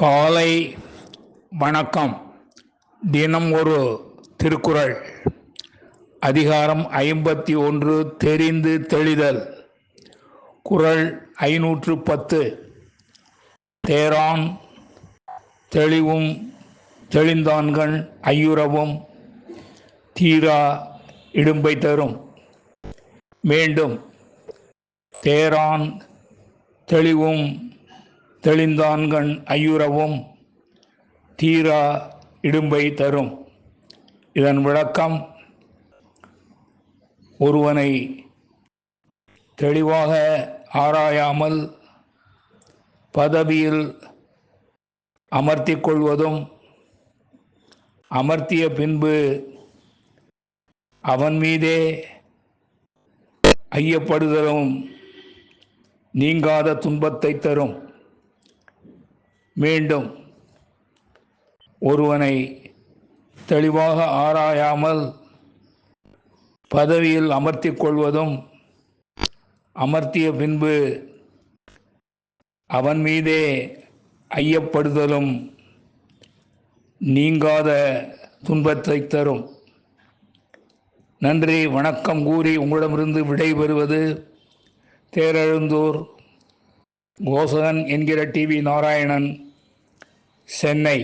காலை வணக்கம். தினம் ஒரு திருக்குறள். அதிகாரம் 51 தெரிந்து தெளிதல். குறள் 510. தேரான் தெளிவும் தெளிந்தான்கண் ஐயுறவும் தீரா இடும்பை தரும். மீண்டும். தேரான் தெளிவும் தெளிந்தான்கண் ஐயுறவும் தீரா இடும்பை தரும். இதன் விளக்கம்: ஒருவனை தெளிவாக ஆராயாமல் பதவியில் அமர்த்திக் கொள்வதும், அமர்த்திய பின்பு அவன் மீதே ஐயப்படுதலும் நீங்காத துன்பத்தை தரும். மீண்டும். ஒருவனை தெளிவாக ஆராயாமல் பதவியில் அமர்த்திக் கொள்வதும், அமர்த்திய பின்பு அவன் மீதே ஐயப்படுதலும் நீங்காத துன்பத்தை தரும். நன்றி வணக்கம் கூறி உங்களிடமிருந்து விடைபெறுவது தேரெழுந்தூர் கோசகன் என்கிற டிவி நாராயணன், சென்னை.